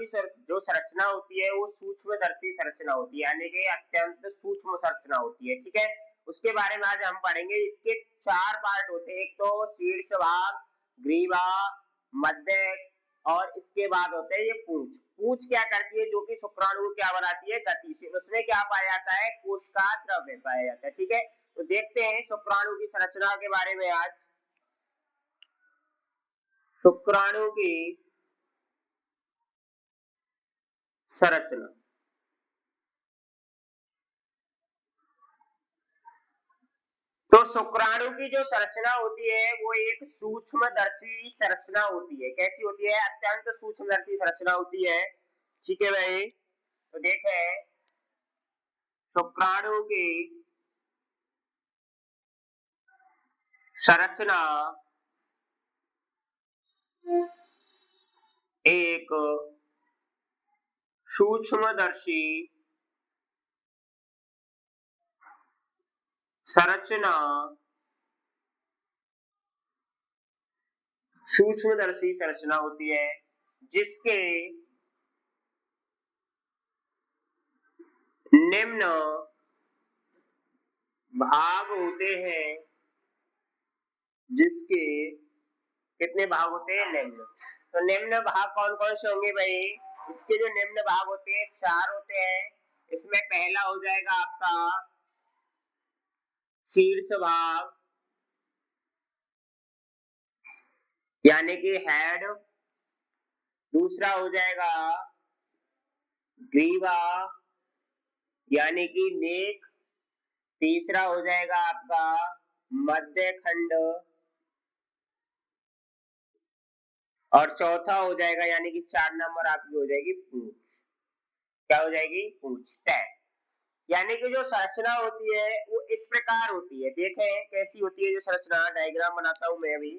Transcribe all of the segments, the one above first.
जो संरचना होती है वो सूक्ष्मदर्शी संरचना होती है, यानी कि अत्यंत सूक्ष्म संरचना होती है। ठीक है, उसके बारे में आज हम पढ़ेंगे। इसके 4 पार्ट होते हैं, एक तो शीर्ष भाग, ग्रीवा, मध्य और इसके बाद होते हैं ये पूंछ। पूंछ क्या करती है, जो कि शुक्राणु को क्या बनाती है, गतिशील। उसमें क्या पाया जाता है, कोशिका द्रव्य पाया जाता है। ठीक है, तो देखते हैं शुक्राणु की संरचना के बारे में आज। शुक्राणु की संरचना, तो शुक्राणु की जो संरचना होती है वो एक सूक्ष्मदर्शी संरचना होती है। कैसी होती है, अत्यंत सूक्ष्मदर्शी संरचना होती है। ठीक है भाई, तो देखें शुक्राणु की संरचना एक सूक्ष्मदर्शी संरचना, सूक्ष्मदर्शी संरचना होती है जिसके निम्न भाग होते हैं। जिसके कितने भाग होते हैं, निम्न। तो निम्न भाग कौन कौन से होंगे भाई, इसके जो निम्न भाग होते हैं 4 होते हैं। इसमें पहला हो जाएगा आपका शीर्ष भाग, यानी कि हेड। दूसरा हो जाएगा ग्रीवा, यानी कि नेक। तीसरा हो जाएगा आपका मध्य खंड, और चौथा हो जाएगा, यानी कि 4 नंबर आपकी हो जाएगी पूंछ। क्या हो जाएगी, पूंछ, टैग। यानी कि जो संरचना होती है वो इस प्रकार होती है। देखें कैसी होती है जो संरचना, डायग्राम बनाता हूं मैं अभी।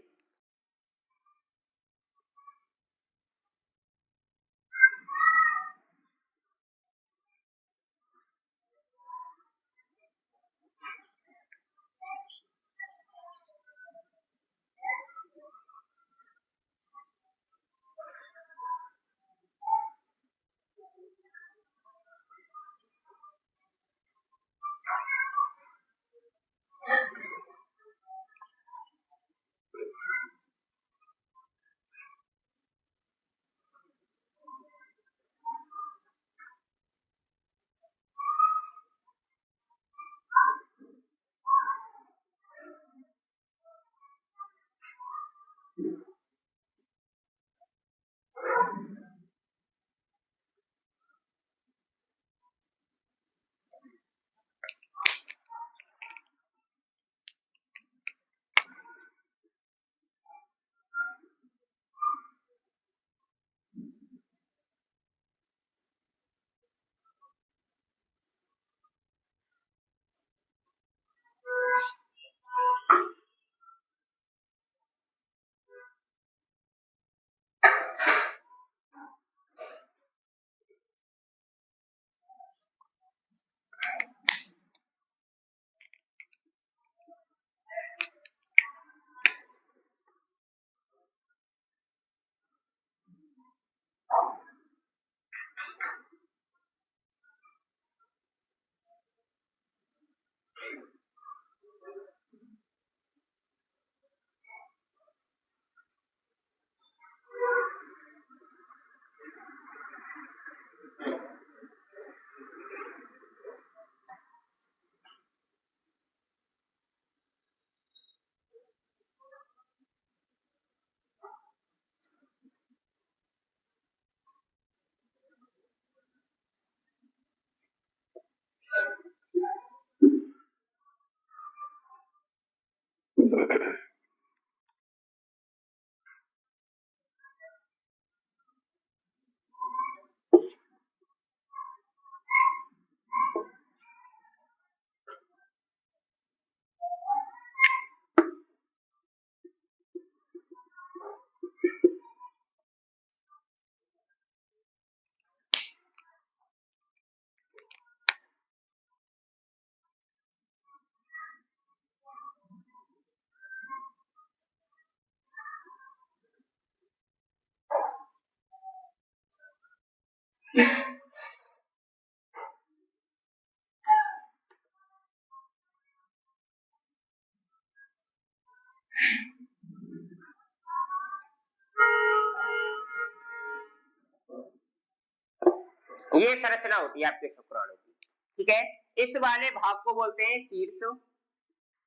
ये संरचना होती है आपके शुक्राणु की, ठीक है। इस वाले भाग को बोलते हैं शीर्ष,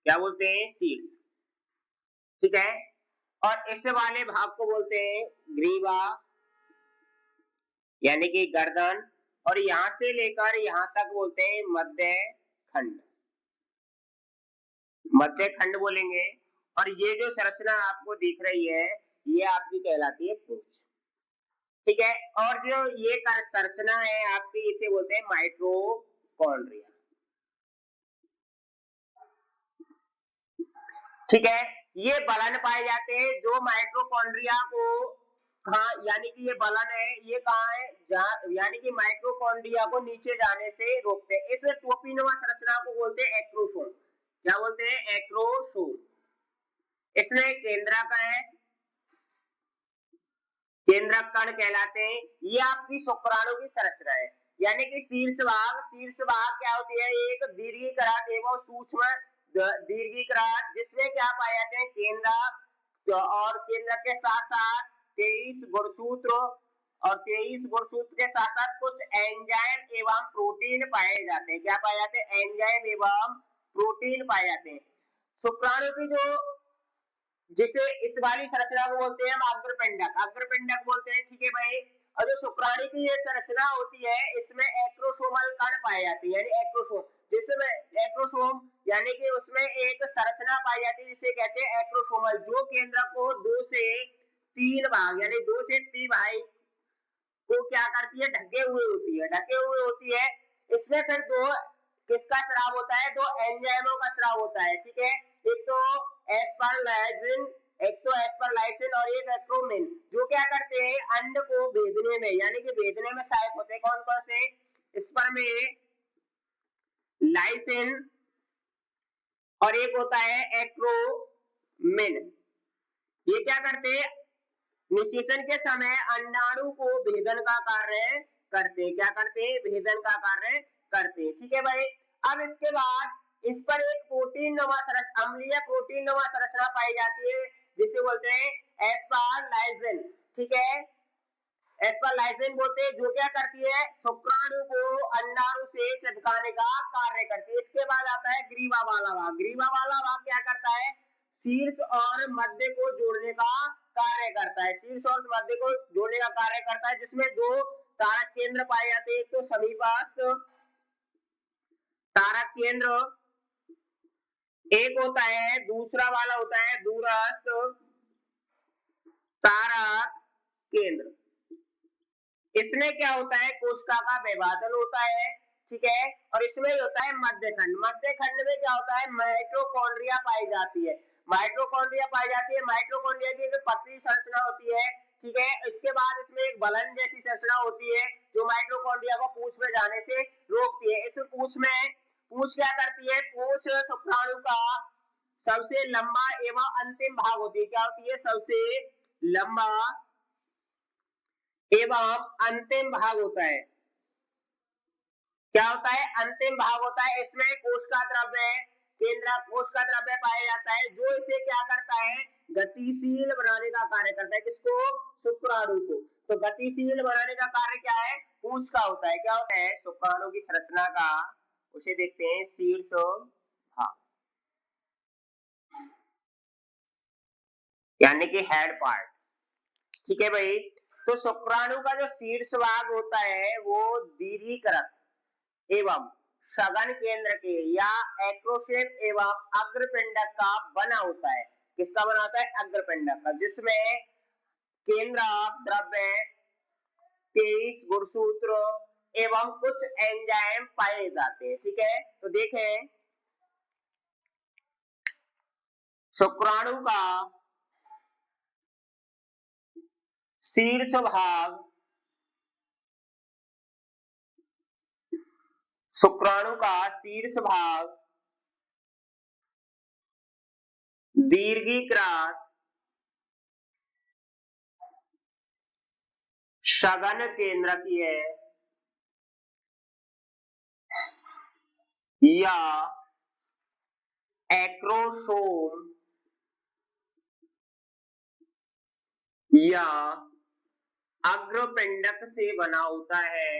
क्या बोलते हैं, शीर्ष, ठीक है। और इस वाले भाग को बोलते हैं ग्रीवा, यानी कि गर्दन, और यहां से लेकर यहां तक बोलते हैं मध्य खंड, मध्य खंड बोलेंगे। और ये जो संरचना आपको दिख रही है ये आपकी कहलाती है पूंछ, ठीक है। और जो ये संरचना है आपकी इसे बोलते हैं माइटोकॉन्ड्रिया, ठीक है। ये बलन पाए जाते हैं जो माइटोकॉन्ड्रिया को कहा, यानी कि ये बलन है ये कहाँ है, यानी कि माइटोकॉन्ड्रिया को नीचे जाने से रोकते हैं। इस टोपीनुमा संरचना को बोलते हैं एक्रोसोम, क्या बोलते हैं, एक्रोसोम। इसमें केंद्रक है, केंद्रक कण कहलाते हैं। ये आपकी शुक्राणु की संरचना है, यानी कि शीर्ष भाग क्या होती है, एक दीर्घिकृत एवं सूक्ष्म दीर्घिकृत, जिसमें क्या पाए जाते हैं, केंद्रक, और केंद्रक के साथ साथ 23 गुणसूत्र, और 23 गुणसूत्र के साथ साथ कुछ एंजाइम एवं प्रोटीन पाए जाते हैं। क्या पाए जाते हैं, एंजाइम एवं प्रोटीन पाए जाते हैं। शुक्राणु की जो, जिसे इस वाली संरचना को बोलते हैं हम अग्रपिंडक, अग्रपिंडक बोलते हैं, ठीक है भाई। और जो शुक्राणु की ये संरचना होती है इसमें एक्रोसोमल कण पाए जाते हैं, यानी एक्रोसोम, जिसमें एक्रोसोम यानी कि उसमें एक संरचना पाई जाती है जिसे कहते हैं एक्रोसोमल, जो केंद्र को 2 से 3 भाग, यानी 2 से 3 भाग को क्या करती है, ढके हुए होती है, ढके हुए होती है। इसमें फिर दो किसका स्राव होता है, दो एंजाइमों का स्राव होता है, ठीक है। एक तो एस्परलाइसिन, एक तो एस्परलाइसिन और एक एक्रोमिन, जो क्या करते हैं अंड को भेदने में, यानी कि भेदने में सहायक होते हैं। कौन कौन से, स्पर्म लाइसिन और एक होता है एक्रोमिन। ये क्या करते हैं, निषेचन के समय अंडाणु को भेदन का कार्य करते हैं, क्या करते हैं, भेदन का कार्य करते हैं, ठीक है भाई। अब इसके बाद इस पर एक प्रोटीन नुमा संरचना, अम्लीय प्रोटीन नुमा संरचना पाई जाती है जिसे बोलते हैं एस्परलाइसिन, ठीक है। एस्परलाइसिन बोलते हैं, जो क्या करती है, शुक्राणु को अंडाणु से चिपकाने का कार्य करती है। इसके बाद आता है ग्रीवा वाला भाग, ग्रीवा वाला भाग क्या करता है, शीर्ष और मध्य को जोड़ने का कार्य करता है, शीर्ष और मध्य को जोड़ने का कार्य करता है, जिसमें 2 तारक केंद्र पाए जाते हैं, एक तो समीपस्थ तारक केंद्र एक होता है, दूसरा वाला होता है दूरस्थ तारक केंद्र। इसमें क्या होता है, कोशिका का विभाजन होता है, ठीक है। और इसमें होता है मध्यखंड, मध्यखंड में क्या होता है, माइटोकॉन्ड्रिया पाई जाती है, माइटोकॉन्ड्रिया पाई जाती है। माइटोकॉन्ड्रिया की एक पतली संरचना होती है, ठीक है। इसके बाद इसमें एक बलन जैसी संरचना होती है जो माइटोकॉन्ड्रिया को पूंछ में जाने से रोकती है। इस पूंछ में, पूंछ क्या करती है, पूंछ शुक्राणु का सबसे लंबा एवं अंतिम भाग होती है, क्या होती है, सबसे लंबा एवं अंतिम भाग होता है, क्या होता है, अंतिम भाग होता है। इसमें कोशिका द्रव्य, केंद्र कोशिका द्रव्य पाया जाता है, जो इसे क्या करता है, गतिशील बनाने का कार्य करता है, किसको, शुक्राणु को। तो गतिशील बनाने का कार्य क्या है, पूंछ का होता है, क्या होता है, शुक्राणु की संरचना का, उसे देखते हैं शीर्ष भाग, यानी कि हेड पार्ट, ठीक है भाई। तो शुक्राणु का जो शीर्ष भाग होता है वो दीर्घिकृत एवं सघन केंद्र के या एक्रोसेट एवं अग्रपिंडक का बना होता है, किसका बना होता है, अग्रपिंडक का, जिसमें केंद्रक द्रव्य, 23 गुणसूत्र एवं कुछ एंजाइम पाए जाते हैं, ठीक है। तो देखें शुक्राणु का शीर्ष भाग, शुक्राणु का शीर्ष भाग दीर्घिकृत सघन केंद्रकीय या एक्रोसोम या अग्रपिंडक से बना होता है,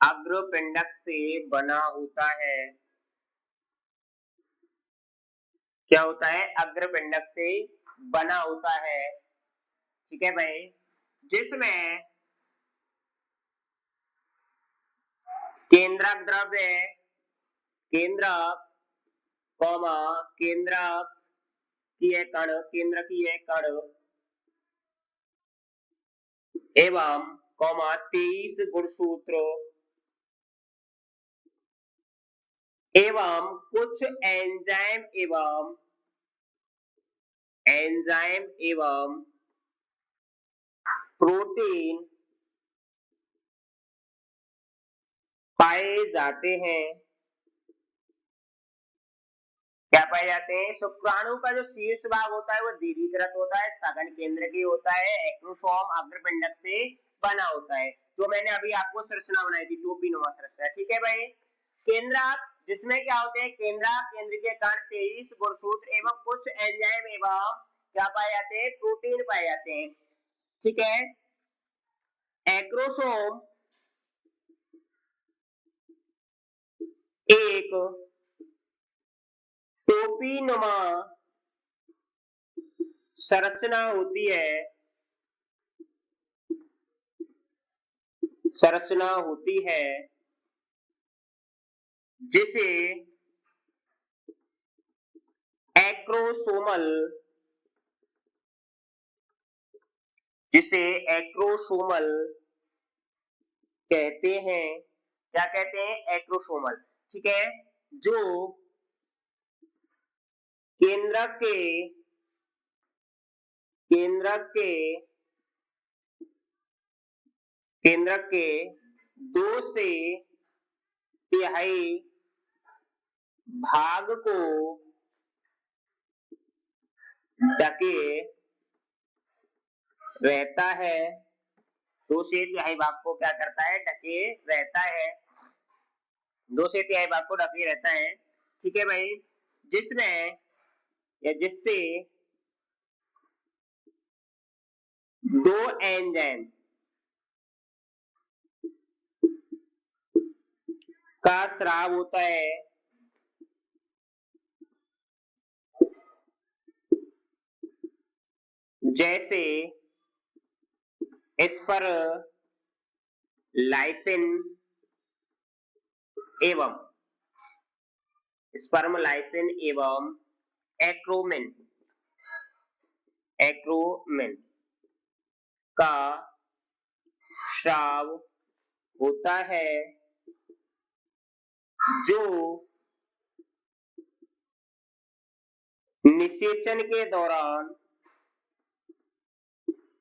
अग्रपिंडक से बना होता है। क्या होता है? अग्रपिंडक से बना होता है। ठीक है भाई, जिसमें केंद्रक द्रव्य, केंद्रक कौमा केंद्रक की है कण, केंद्र की है कण एवं कौमा 23 गुणसूत्र एवं कुछ एंजाइम एवं प्रोटीन पाए जाते हैं। क्या पाए जाते हैं? शुक्राणु का जो शीर्ष भाग होता है वो दीर्घीकृत होता है, सघन केंद्र की होता है, एक्रोसोम अग्रपिंडक से बना होता है। तो मैंने अभी आपको संरचना बनाई थी, टोपीनुमा संरचना। ठीक है भाई, केंद्रक जिसमें क्या होते हैं? केंद्रक, केंद्र के कण, 23 गुणसूत्र एवं कुछ एंजाइम एवं क्या पाए जाते हैं? प्रोटीन पाए जाते हैं। ठीक है, एक्रोसोम एक टोपीनुमा संरचना होती है, संरचना होती है जिसे एक्रोसोमल, जिसे एक्रोसोमल कहते हैं। क्या कहते हैं? एक्रोसोमल। ठीक है, जो केंद्रक के, केंद्रक के, केंद्रक के 2 से तिहाई भाग को ढके रहता है। 2 से तिहाई भाग को क्या करता है? ढके रहता है। 2 से तिहाई भाग को ढके रहता है। ठीक है भाई, जिसमें या जिससे 2 एंजाइम का स्राव होता है, जैसे स्परलाइसिन एवं स्पर्मलाइसिन एवं एक्रोमिन, एक्रोमिन का स्राव होता है, जो निषेचन के दौरान,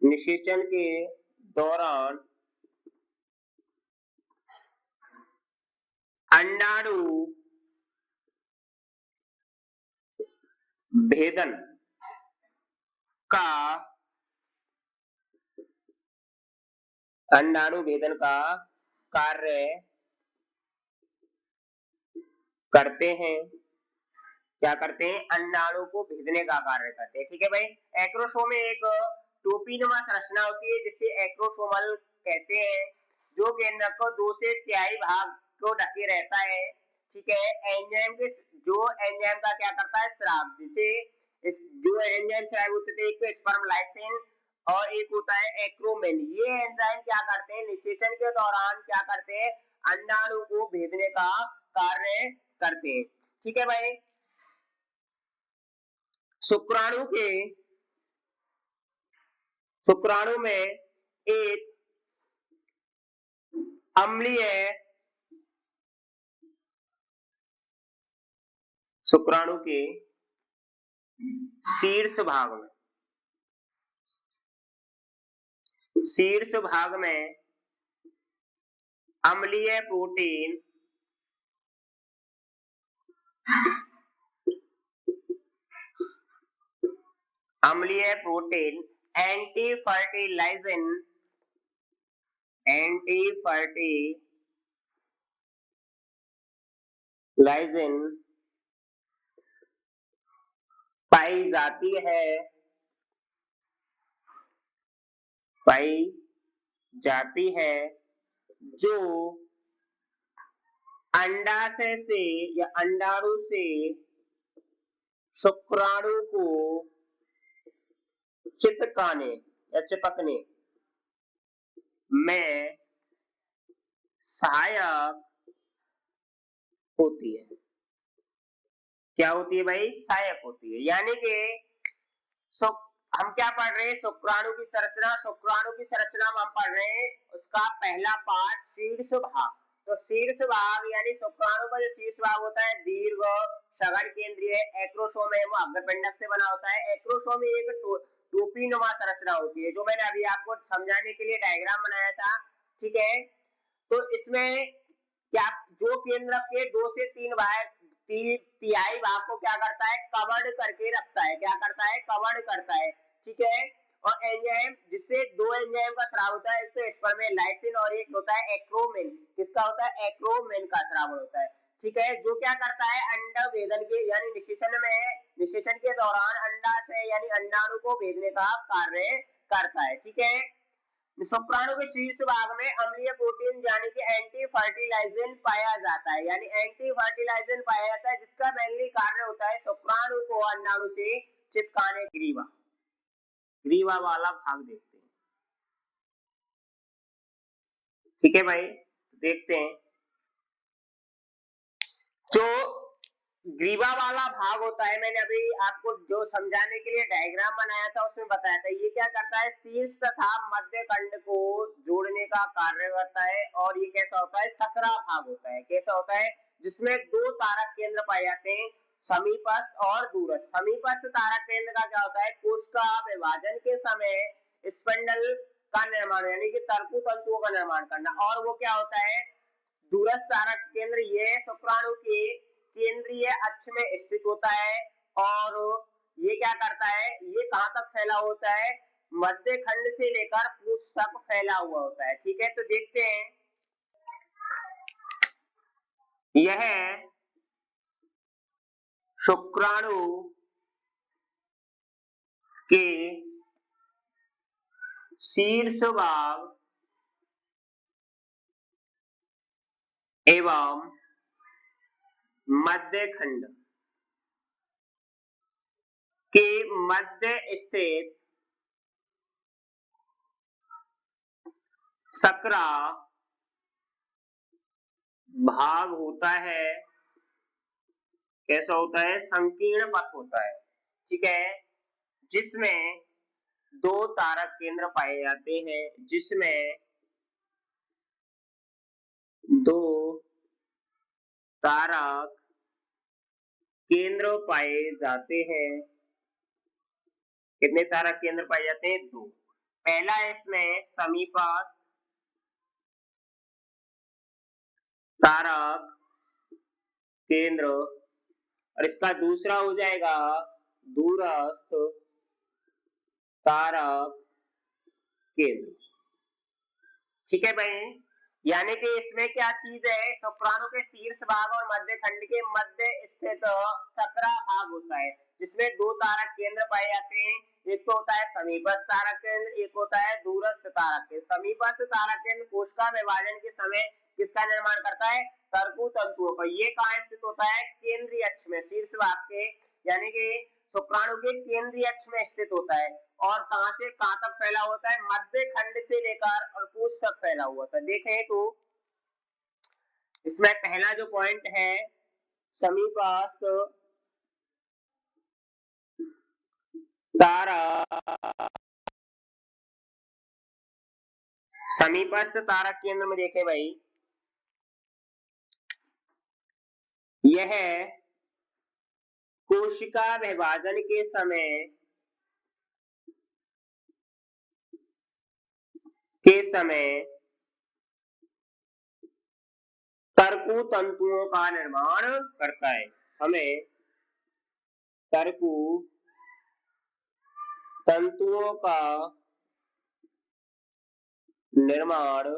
निषेचन के दौरान अंडाणु भेदन का, अंडाणु भेदन का कार्य करते हैं। क्या करते हैं? अंडाणु को भेदने का कार्य करते हैं। ठीक है भाई, एक्रोसोम में एक टोपीनुमा संरचना होती है जिसे एक्रोसोमल कहते हैं, जो केंद्रक को 2 से तिहाई भाग को ढके रहता है। ठीक है, एंजाइम के, जो एंजाइम का क्या करता है? स्राव। जिसे जो एंजाइम स्राव होते थे, एक तो स्पर्मलाइसिन और एक होता है एक्रोमिन। ये एंजाइम क्या करते हैं? निषेचन के दौरान क्या करते हैं? अंडाणु को भेदने का कार्य करते हैं। ठीक है भाई, शुक्राणु के, शुक्राणु में एक अम्लीय, शुक्राणु के शीर्ष भाग में, शीर्ष भाग में अम्लीय प्रोटीन, अम्लीय प्रोटीन एंटी फर्टिलाइजिन, एंटी फर्टिलाइजिन पाई जाती है, पाई जाती है, जो अंडाशय से या अंडाणु से शुक्राणु को चिपकाने या चिपकने में सहायक होती है। क्या होती है भाई? सहायक होती है। यानी कि हम क्या पढ़ रहे हैं? शुक्राणु की संरचना। शुक्राणु की संरचना में हम पढ़ रहे हैं उसका पहला पार्ट शीर्ष भाग। तो शीर्ष भाग यानी शुक्राणु का जो शीर्ष भाग होता है दीर्घ सघन केंद्रीय एक्रोसोम है, वो अग्रपिंडक से बना होता है। एक्रोसोम एक टोपी नुमा संरचना होती है, जो मैंने अभी आपको समझाने के लिए डायग्राम बनाया था। ठीक है, तो इसमें क्या जो केंद्र के 2 से 3 भाग तिहाई भाग को क्या करता है? कवर्ड करके रखता है। क्या करता है? कवर्ड करता है। ठीक है, और एंजाइम जिससे 2 एंजाइम का स्राव होता है, एक तो स्पर्मेलाइसिन और एक होता है एक्रोमेन। किसका होता है? एक्रोमेन का स्राव होता है। ठीक है, जो क्या करता है? अंडा भेदन के यानी निषेचन में, निषेचन के दौरान अंडाशय यानी अंडाणु को भेदने का कार्य करता है। ठीक है, शुक्राणु के शीर्ष भाग में अम्लीय प्रोटीन यानी कि एंटी फर्टिलाइजेशन पाया जाता है। यानी एंटी फर्टिलाइजेशन पाया जाता है, जिसका मेनली कार्य होता है शुक्राणु को अंडाणु से चिपकाने। ग्रीवा, ग्रीवा वाला भाग देखते हैं। ठीक है भाई, तो देखते हैं जो ग्रीवा वाला भाग होता है, मैंने अभी आपको जो समझाने के लिए डायग्राम बनाया था उसमें बताया था। ये क्या करता है? शीर्ष तथा मध्य खंड को जोड़ने का कार्य करता है। और ये कैसा होता है? सकरा भाग होता है। कैसा होता है? जिसमें 2 तारक केंद्र पाए जाते हैं, समीपस्थ और दूरस्थ। समीपस्थ तारक केंद्र का क्या होता है? कोशिका विभाजन के समय स्पिंडल का निर्माण यानी कि तर्कु तंतुओं का निर्माण करना। और वो क्या होता है? दूरस्थ तारक केंद्र ये शुक्राणु के केंद्रीय अक्ष में स्थित होता है। और ये क्या करता है? ये कहां तक फैला होता है? मध्य खंड से लेकर पूंछ तक फैला हुआ होता है। ठीक है, तो देखते हैं यह शुक्राणु के शीर्ष भाग एवं मध्य खंड के मध्य स्थित सकरा भाग होता है। कैसा होता है? संकीर्ण पथ होता है। ठीक है, जिसमें 2 तारक केंद्र पाए जाते हैं, जिसमें 2 तारक केंद्र पाए जाते हैं। कितने तारक केंद्र पाए जाते हैं? 2। पहला इसमें समीपस्थ तारक केंद्र और इसका दूसरा हो जाएगा दूरस्थ तारक केंद्र। ठीक है भाई, यानी कि इसमें क्या चीज है? शुक्राणु के शीर्ष भाग और मध्य खंड के मध्य स्थित सकरा भाग होता है, जिसमें 2 तारक केंद्र पाए जाते हैं। एक तो होता है समीपस्थ तारक केंद्र, एक होता है दूरस्थ तारक केंद्र। समीपस्थ तारक केंद्र कोशिका विभाजन के समय किसका निर्माण करता है? तर्कु तंतुओं का। ये कहाँ स्थित होता है? केंद्रीय अक्ष में, शीर्ष भाग के यानी कि शुक्राणु के केंद्रीय अक्ष में स्थित होता है। और कहां से कहां तक फैला होता है? मध्य खंड से लेकर और पूंछ तक फैला हुआ था। देखें तो इसमें पहला जो पॉइंट है समीपस्थ तारक, समीपस्थ तारक केंद्र में देखें भाई, यह कोशिका विभाजन के समय तर्कु तंतुओं का निर्माण करता है। समय तर्कु तंतुओं का निर्माण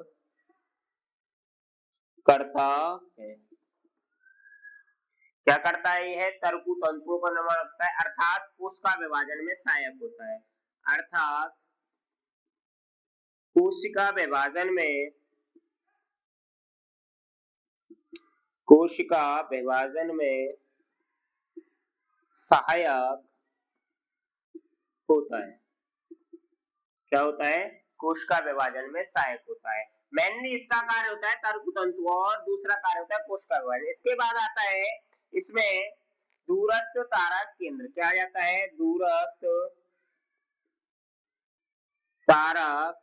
करता है। क्या करता है? यह तर्कु तंतुओं का निर्माण करता है, अर्थात कोशिका विभाजन में सहायक होता है। अर्थात कोशिका विभाजन में कोशिका विभाजन में सहायक होता है। क्या होता है? कोशिका विभाजन में सहायक होता है। मेनली इसका कार्य होता है तंतु और दूसरा कार्य होता है कोशिका विभाजन। इसके बाद आता है इसमें दूरस्थ तारक केंद्र। क्या आ जाता है? दूरस्थ तारक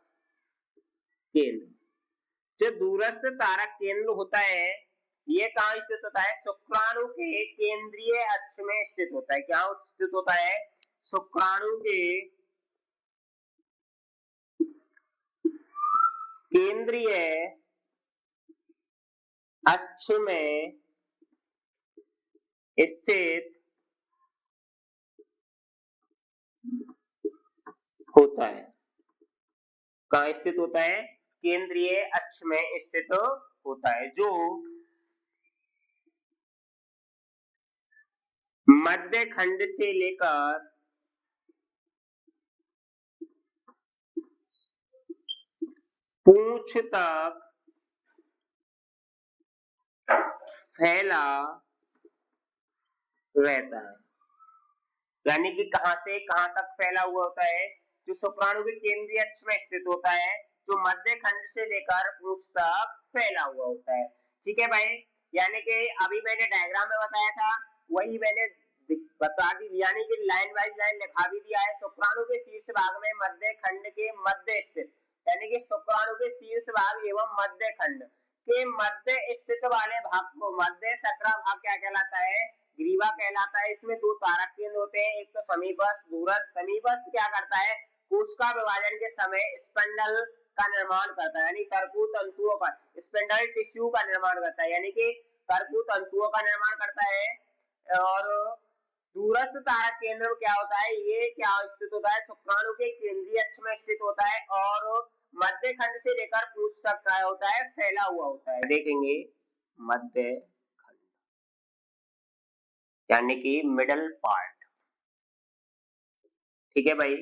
केंद्र। जो दूरस्थ तारक केंद्र होता है ये कहाँ स्थित होता है? शुक्राणु के केंद्रीय अक्ष में स्थित होता है। क्या स्थित होता है? शुक्राणु के केंद्रीय अक्ष में स्थित होता है। कहाँ स्थित होता है? केंद्रीय अक्ष में स्थित होता है, जो मध्य खंड से लेकर पूंछ तक फैला रहता है। यानी कि कहां से कहां तक फैला हुआ होता है? जो शुक्राणु के केंद्रीय अक्ष में स्थित होता है, जो मध्य खंड से लेकर पूंछ तक फैला हुआ होता है। ठीक है भाई, यानी कि अभी मैंने डायग्राम में बताया था वही मैंने बता दी, यानी कि लाइन वाइज लाइन लिखा भी दिया है। शुक्राणु के शीर्ष भाग में मध्य खंड के मध्य स्थित, यानी कि शुक्राणु के शीर्ष भाग एवं मध्य खंड के मध्य स्थित वाले भाग को मध्य सकरा भाग क्या कहलाता है? ग्रीवा कहलाता है। इसमें दो तारक केंद्र होते हैं, एक तो समीपस्थ दूरस्थ। समीपस्थ क्या करता है? कोशिका विभाजन के समय स्पिंडल का निर्माण करता है, यानी कर्कु तंतुओं का, स्पिंडल टिश्यू का निर्माण करता है, यानी कि कर्कु तंतुओं का निर्माण करता है। और दूरस्थ तारक केंद्र क्या होता है? ये क्या स्थित होता है? शुक्राणु के केंद्रीय अक्ष में स्थित होता है और मध्य खंड से लेकर पूंछ तक क्या होता है? फैला हुआ होता है। देखेंगे मध्य खंड यानी कि मिडल पार्ट। ठीक है भाई,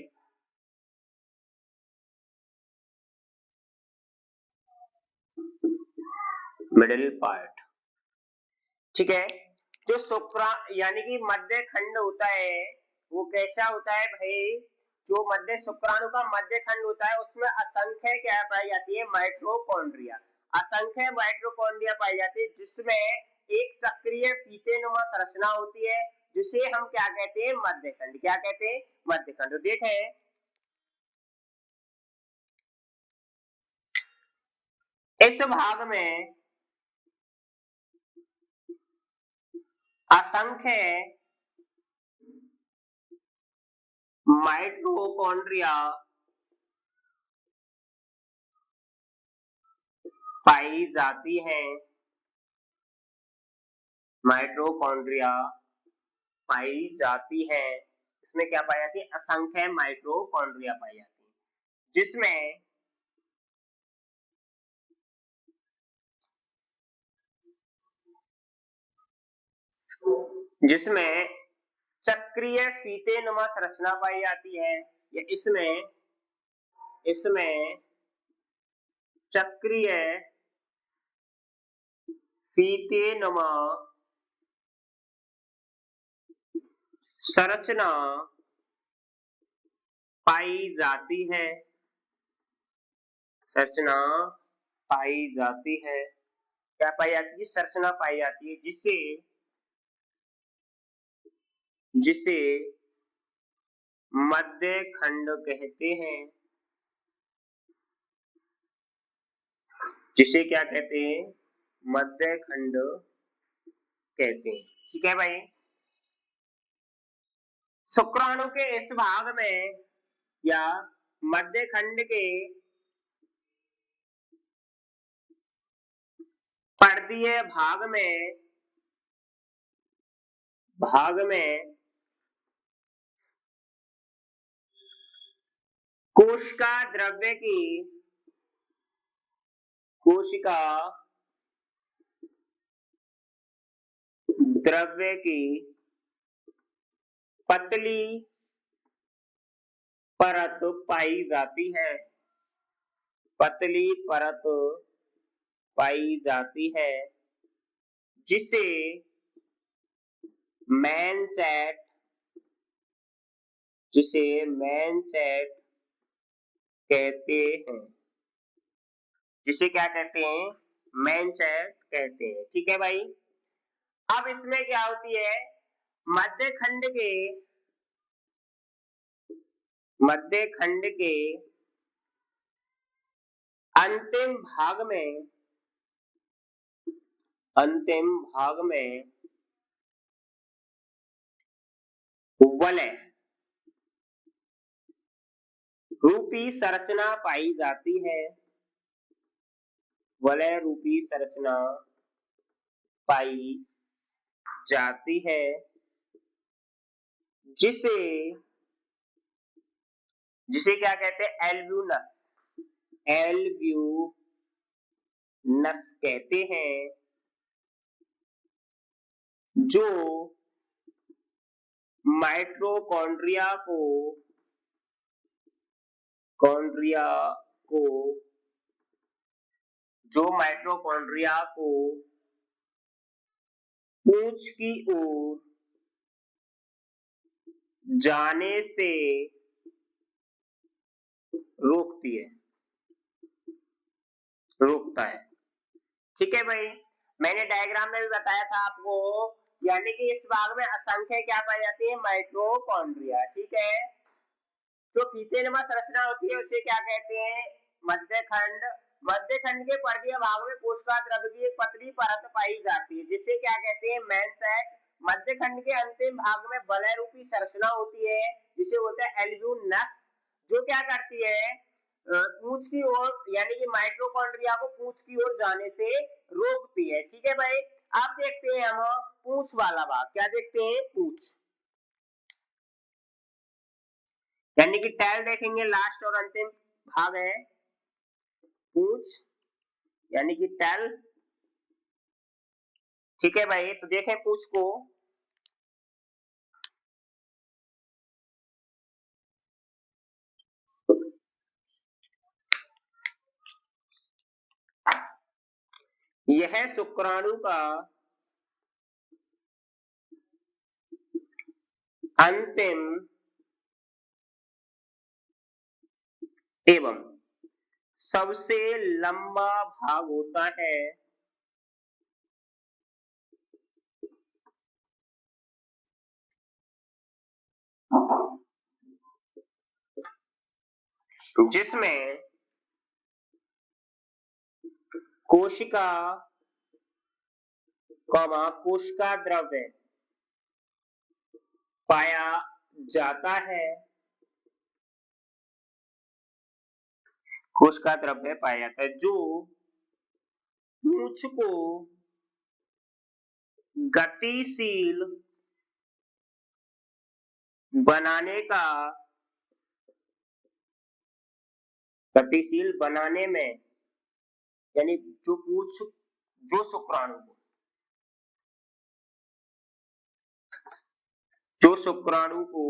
मिडिल पार्ट। ठीक है, जो सुप्रा यानी कि मध्य खंड होता है वो कैसा होता है भाई? जो मध्य शुक्राणु का मध्य खंड होता है उसमें असंख्य क्या पाई जाती है? माइटोकॉन्ड्रिया। असंख्य माइटोकॉन्ड्रिया पाई जाती है, जिसमें एक चक्रीय फीतेनुमा संरचना होती है, जिसे हम क्या कहते हैं? मध्य खंड। क्या कहते हैं? मध्य खंड। तो देखें इस भाग में असंख्य माइटोकॉन्ड्रिया पाई जाती है। माइटोकॉन्ड्रिया पाई जाती है, इसमें क्या पाई जाती है? असंख्य माइटोकॉन्ड्रिया पाई जाती है, जिसमें चक्रीय फीतेनुमा संरचना पाई जाती है। या इसमें इसमें चक्रीय फीतेनुमा संरचना पाई जाती है। संरचना पाई जाती है। क्या पाई जाती है? संरचना पाई जाती है, जिसे जिसे मध्य खंड कहते हैं। जिसे क्या कहते हैं? मध्य खंड कहते हैं। ठीक है भाई, शुक्राणु के इस भाग में या मध्य खंड के पर्दीय भाग में कोशिका द्रव्य की पतली परत पाई जाती है। पतली परत पाई जाती है, जिसे मैनचेट कहते हैं, जिसे क्या कहते हैं, मैनचेट कहते हैं। ठीक है भाई। अब इसमें क्या होती है, मध्य खंड के अंतिम भाग में वलय रूपी संरचना पाई जाती है, वलय रूपी संरचना पाई जाती है, जिसे क्या कहते हैं, एल्ब्यूनस कहते हैं, जो माइटोकॉन्ड्रिया को पूंछ की ओर जाने से रोकता है। ठीक है भाई। मैंने डायग्राम में भी बताया था आपको, यानी कि इस भाग में असंख्य क्या पाई जाती है, माइटोकॉन्ड्रिया। ठीक है। जो फीतेनुमा संरचना होती है उसे क्या कहते हैं, मध्य खंड के पर्दीय भाग में कोशिका द्रव्य की एक पतली परत पाई जाती है, जिसे क्या कहते हैं, मैनचेट। मध्य खंड के अंतिम भाग में वलय रूपी संरचना होती है, जिसे बोलते हैं एल्ब्यूनस, जो क्या करती है, पूंछ की ओर, यानी कि माइटोकॉन्ड्रिया को पूंछ की ओर जाने से रोकती है। ठीक है भाई। अब देखते हैं हम पूंछ वाला भाग, क्या देखते हैं, पूंछ, यानी कि टेल देखेंगे, लास्ट और अंतिम भाग है पूंछ, यानी कि टेल। ठीक है भाई। तो देखें पूंछ को, यह शुक्राणु का अंतिम एवं सबसे लंबा भाग होता है, जिसमें कोशिका द्रव्य पाया जाता है, कोशिका द्रव्य पाया जाता है, जो पूंछ को गतिशील बनाने में, यानी जो शुक्राणु को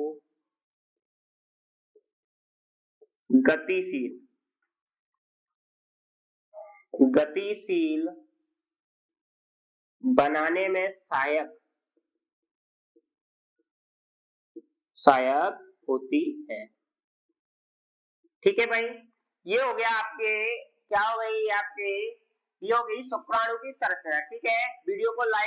गतिशील बनाने में सहायक होती है। ठीक है भाई। ये हो गया आपके, क्या हो गई आपके, ये हो गई शुक्राणु की संरचना। ठीक है। वीडियो को लाइक